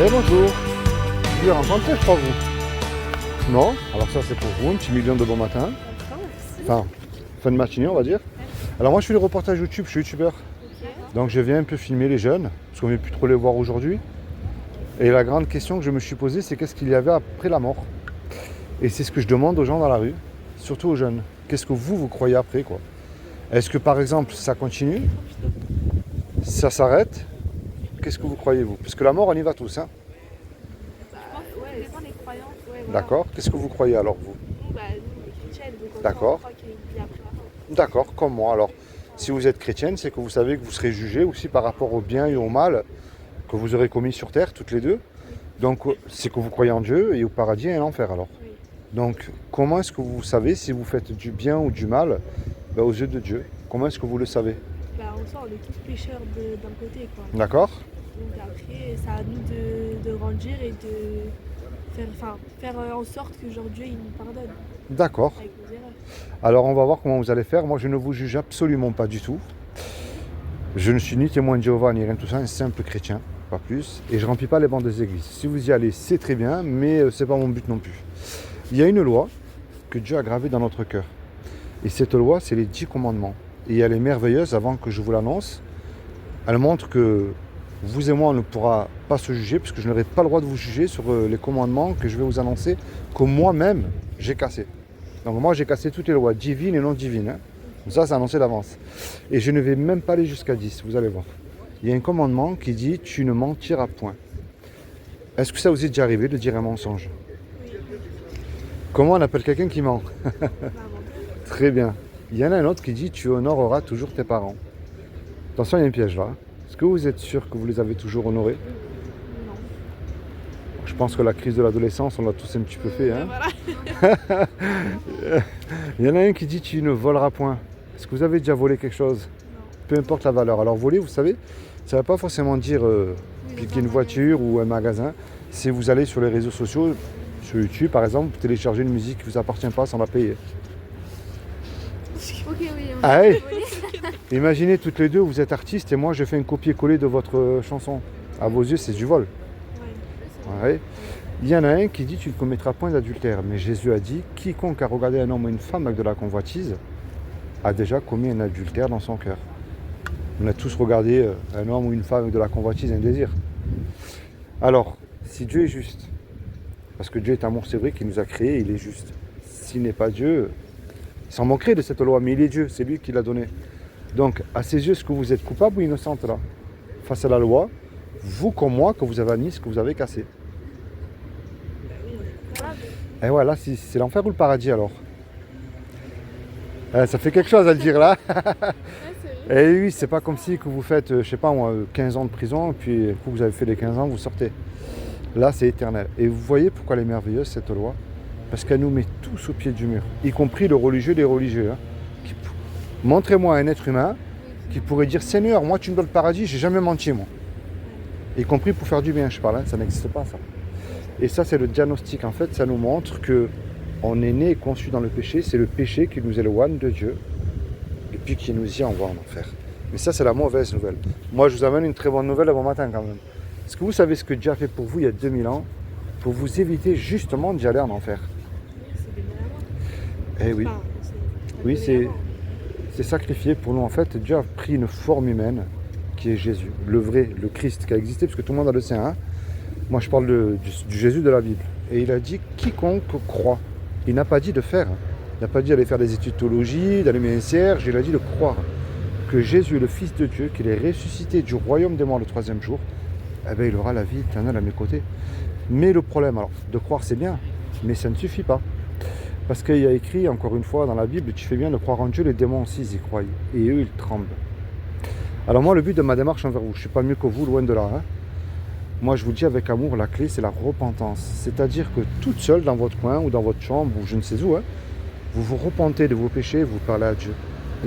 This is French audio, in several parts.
Eh bonjour, vous voulez rencontrer, je crois, vous? Non? Alors ça c'est pour vous, un petit million de bon matin. Enfin, fin de matinée on va dire. Alors moi je fais le reportage YouTube, je suis youtubeur. Donc je viens un peu filmer les jeunes, parce qu'on ne vient plus trop les voir aujourd'hui. Et la grande question que je me suis posée, c'est qu'est-ce qu'il y avait après la mort? Et c'est ce que je demande aux gens dans la rue, surtout aux jeunes. Qu'est-ce que vous croyez après, quoi? Est-ce que par exemple ça continue? Ça s'arrête? Qu'est-ce que vous croyez, vous? Parce que la mort, on y va tous, hein? Ça dépend des croyances. Ouais, voilà. D'accord. Qu'est-ce que vous croyez alors, vous? Nous, on est chrétiennes, donc on D'accord. croit qu'il y a une vie après la mort. D'accord, comme moi. Alors, si vous êtes chrétienne, c'est que vous savez que vous serez jugé aussi par rapport au bien et au mal que vous aurez commis sur terre, toutes les deux. Donc, c'est que vous croyez en Dieu et au paradis et en enfer, alors. Oui. Donc, comment est-ce que vous savez si vous faites du bien ou du mal aux yeux de Dieu? Comment est-ce que vous le savez? En soi, on est tous pécheurs d'un côté, quoi. D'accord. Donc après, c'est à nous de grandir et de faire en sorte que genre Dieu il nous pardonne D'accord. avec nos erreurs. Alors, on va voir comment vous allez faire. Moi, je ne vous juge absolument pas du tout. Je ne suis ni témoin de Jéhovah ni rien de tout ça, un simple chrétien, pas plus. Et je ne remplis pas les bancs des églises. Si vous y allez, c'est très bien, mais ce n'est pas mon but non plus. Il y a une loi que Dieu a gravée dans notre cœur. Et cette loi, c'est les 10 commandements. Et elle est merveilleuse, avant que je vous l'annonce. Elle montre que vous et moi, on ne pourra pas se juger, puisque je n'aurai pas le droit de vous juger sur les commandements que je vais vous annoncer, que moi-même, j'ai cassés. Donc moi, j'ai cassé toutes les lois, divines et non divines. Hein. Ça, c'est annoncé d'avance. Et je ne vais même pas aller jusqu'à 10, vous allez voir. Il y a un commandement qui dit « Tu ne mentiras point ». Est-ce que ça vous est déjà arrivé de dire un mensonge? Comment on appelle quelqu'un qui ment? Très bien. Il y en a un autre qui dit « Tu honoreras toujours tes parents ». Attention, il y a un piège là. Est-ce que vous êtes sûr que vous les avez toujours honorés? Non. Je pense que la crise de l'adolescence, on l'a tous un petit peu fait. Hein. Voilà. Il y en a un qui dit « Tu ne voleras point ». Est-ce que vous avez déjà volé quelque chose? Peu importe la valeur. Alors voler, vous savez, ça ne veut pas forcément dire piquer une voiture ou un magasin. Si vous allez sur les réseaux sociaux, sur YouTube par exemple, vous téléchargez une musique qui ne vous appartient pas sans la payer. Ok, oui. Ah oui. Imaginez toutes les deux, vous êtes artistes et moi je fais un copier-coller de votre chanson. À vos yeux, c'est du vol. Ouais. Il y en a un qui dit tu ne commettras point d'adultère. Mais Jésus a dit quiconque a regardé un homme ou une femme avec de la convoitise a déjà commis un adultère dans son cœur. On a tous regardé un homme ou une femme avec de la convoitise, un désir. Alors, si Dieu est juste, parce que Dieu est amour, c'est vrai qu'il nous a créés, il est juste. S'il n'est pas Dieu, il s'en moquerait de cette loi, mais il est Dieu, c'est lui qui l'a donné. Donc, à ses yeux, est-ce que vous êtes coupable ou innocente là? Face à la loi, vous comme moi, que vous avez admis ce que vous avez cassé. Et voilà, c'est l'enfer ou le paradis alors? Ça fait quelque chose à le dire là. Et oui, c'est pas comme si que vous faites, je sais pas moi, 15 ans de prison, et puis coup vous avez fait les 15 ans, vous sortez. Là, c'est éternel. Et vous voyez pourquoi elle est merveilleuse cette loi? Parce qu'elle nous met tous au pied du mur, y compris le religieux des religieux. Hein. Montrez-moi un être humain qui pourrait dire Seigneur, moi tu me donnes le paradis, j'ai jamais menti moi. Y compris pour faire du bien, je parle, hein, ça n'existe pas ça. Et ça, c'est le diagnostic. En fait, ça nous montre que on est né et conçu dans le péché. C'est le péché qui nous éloigne de Dieu et puis qui nous y envoie en enfer. Mais ça, c'est la mauvaise nouvelle. Moi, je vous amène une très bonne nouvelle à bon matin quand même. Est-ce que vous savez ce que Dieu a fait pour vous il y a 2000 ans pour vous éviter justement d'y aller en enfer? C'est donné à moi. Eh oui. Oui, c'est sacrifié pour nous. En fait, Dieu a pris une forme humaine qui est Jésus, le vrai, le Christ qui a existé, parce que tout le monde a le sien. Hein. Moi, je parle du Jésus de la Bible. Et il a dit quiconque croit. Il n'a pas dit de faire. Il n'a pas dit d'aller faire des études de théologie, d'allumer un cierge. Il a dit de croire que Jésus est le Fils de Dieu, qu'il est ressuscité du royaume des morts le 3e jour. Eh bien, il aura la vie éternelle à mes côtés. Mais le problème, alors, de croire c'est bien, mais ça ne suffit pas. Parce qu'il y a écrit, encore une fois, dans la Bible, tu fais bien de croire en Dieu, les démons aussi ils y croient. Et eux, ils tremblent. Alors moi, le but de ma démarche envers vous, je ne suis pas mieux que vous, loin de là. Hein. Moi, je vous dis avec amour, la clé, c'est la repentance. C'est-à-dire que toute seule, dans votre coin ou dans votre chambre, ou je ne sais où, hein, vous vous repentez de vos péchés, vous parlez à Dieu.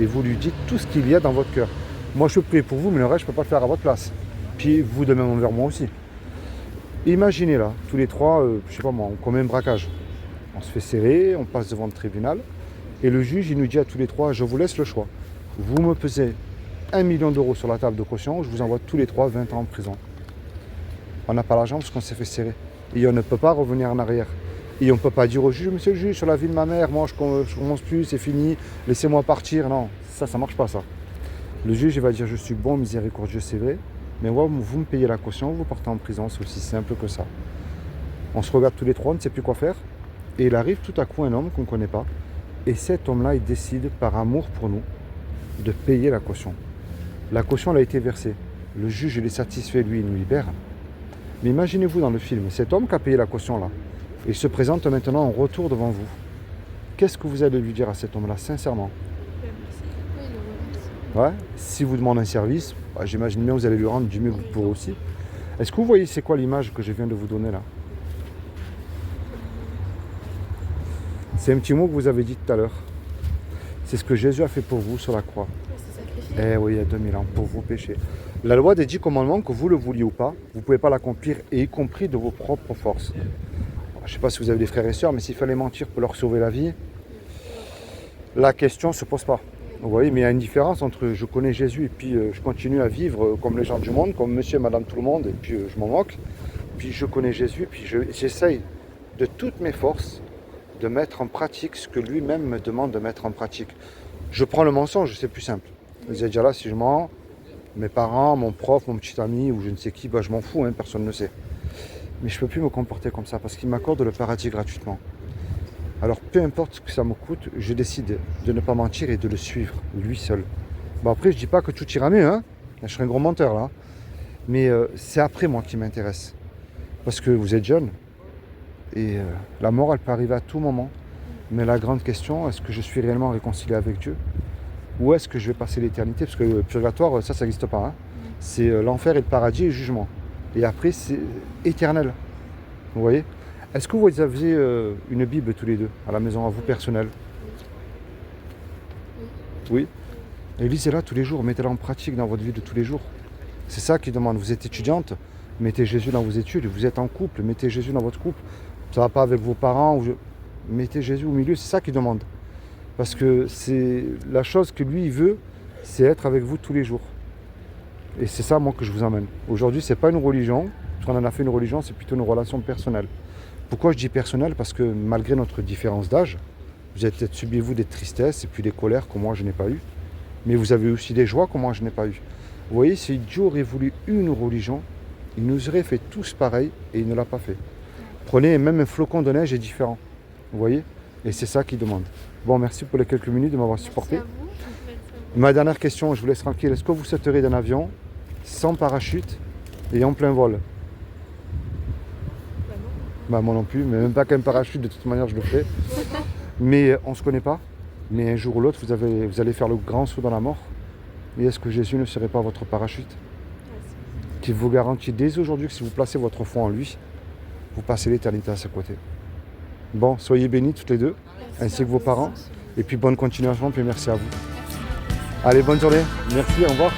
Et vous lui dites tout ce qu'il y a dans votre cœur. Moi, je prie pour vous, mais le reste, je ne peux pas le faire à votre place. Puis vous de même envers moi aussi. Imaginez là, tous les trois, je sais pas moi, on commet un braquage. On se fait serrer, on passe devant le tribunal. Et le juge, il nous dit à tous les trois, je vous laisse le choix. Vous me pesez 1 million d'euros sur la table de caution, je vous envoie tous les trois 20 ans en prison. On n'a pas l'argent parce qu'on s'est fait serrer. Et on ne peut pas revenir en arrière. Et on ne peut pas dire au juge, monsieur le juge, sur la vie de ma mère, moi je commence plus, c'est fini, laissez-moi partir. Non, ça ne marche pas ça. Le juge il va dire, je suis bon, miséricordieux, c'est vrai, mais moi, vous me payez la caution, vous partez en prison, c'est aussi simple que ça. On se regarde tous les trois, on ne sait plus quoi faire. Et il arrive tout à coup un homme qu'on ne connaît pas. Et cet homme-là, il décide, par amour pour nous, de payer la caution. La caution, elle a été versée. Le juge, il est satisfait, lui, il nous libère. Mais imaginez-vous dans le film, cet homme qui a payé la caution là, il se présente maintenant en retour devant vous. Qu'est-ce que vous allez lui dire à cet homme-là, sincèrement? Ouais. Si vous demandez un service, j'imagine bien que vous allez lui rendre du mieux que vous pourrez aussi. Est-ce que vous voyez c'est quoi l'image que je viens de vous donner là? C'est un petit mot que vous avez dit tout à l'heure. C'est ce que Jésus a fait pour vous sur la croix. Eh oui, il y a 2000 ans, pour vos péchés. La loi des 10 commandements, que vous le vouliez ou pas, vous ne pouvez pas l'accomplir, et y compris de vos propres forces. Je ne sais pas si vous avez des frères et sœurs, mais s'il fallait mentir pour leur sauver la vie, la question ne se pose pas. Vous voyez, mais il y a une différence entre je connais Jésus et puis je continue à vivre comme les gens du monde, comme monsieur et madame tout le monde, et puis je m'en moque. Puis je connais Jésus, puis j'essaye de toutes mes forces de mettre en pratique ce que lui-même me demande de mettre en pratique. Je prends le mensonge, c'est plus simple. Vous êtes déjà là, si je mens, mes parents, mon prof, mon petit ami ou je ne sais qui, je m'en fous, hein, personne ne le sait. Mais je ne peux plus me comporter comme ça parce qu'il m'accorde le paradis gratuitement. Alors peu importe ce que ça me coûte, je décide de ne pas mentir et de le suivre, lui seul. Après, je ne dis pas que tout ira mieux, hein. Je serai un gros menteur là. Mais c'est après moi qui m'intéresse. Parce que vous êtes jeune et la mort, elle peut arriver à tout moment. Mais la grande question, est-ce que je suis réellement réconcilié avec Dieu? Ou est-ce que je vais passer l'éternité? Parce que le purgatoire, ça n'existe pas. Hein. C'est l'enfer et le paradis et le jugement. Et après, c'est éternel. Vous voyez? Est-ce que vous avez une Bible tous les deux, à la maison, à vous personnelle? Oui. Et lisez-la tous les jours, mettez-la en pratique dans votre vie de tous les jours. C'est ça qu'il demande. Vous êtes étudiante, mettez Jésus dans vos études. Vous êtes en couple, mettez Jésus dans votre couple. Ça ne va pas avec vos parents, mettez Jésus au milieu, c'est ça qu'il demande. Parce que c'est la chose que lui il veut, c'est être avec vous tous les jours. Et c'est ça moi que je vous emmène. Aujourd'hui, c'est pas une religion, parce qu'on en a fait une religion, c'est plutôt une relation personnelle. Pourquoi je dis personnelle? Parce que malgré notre différence d'âge, vous avez peut-être subi vous des tristesses et puis des colères que moi je n'ai pas eu. Mais vous avez aussi des joies que moi je n'ai pas eu. Vous voyez, si Dieu aurait voulu une religion, il nous aurait fait tous pareil et il ne l'a pas fait. Prenez même un flocon de neige est différent. Vous voyez? Et c'est ça qu'il demande. Bon, merci pour les quelques minutes de m'avoir supporté. Ma dernière question, je vous laisse tranquille. Est-ce que vous sauterez d'un avion sans parachute et en plein vol? Moi non plus, mais même pas qu'un parachute, de toute manière je le ferai. Mais on ne se connaît pas. Mais un jour ou l'autre, vous allez faire le grand saut dans la mort. Et est-ce que Jésus ne serait pas votre parachute? Qui vous garantit dès aujourd'hui que si vous placez votre foi en lui, vous passez l'éternité à ses côtés. Bon, soyez bénis toutes les deux, ainsi que vos parents. Et puis bonne continuation, puis merci à vous. Allez, bonne journée. Merci, au revoir.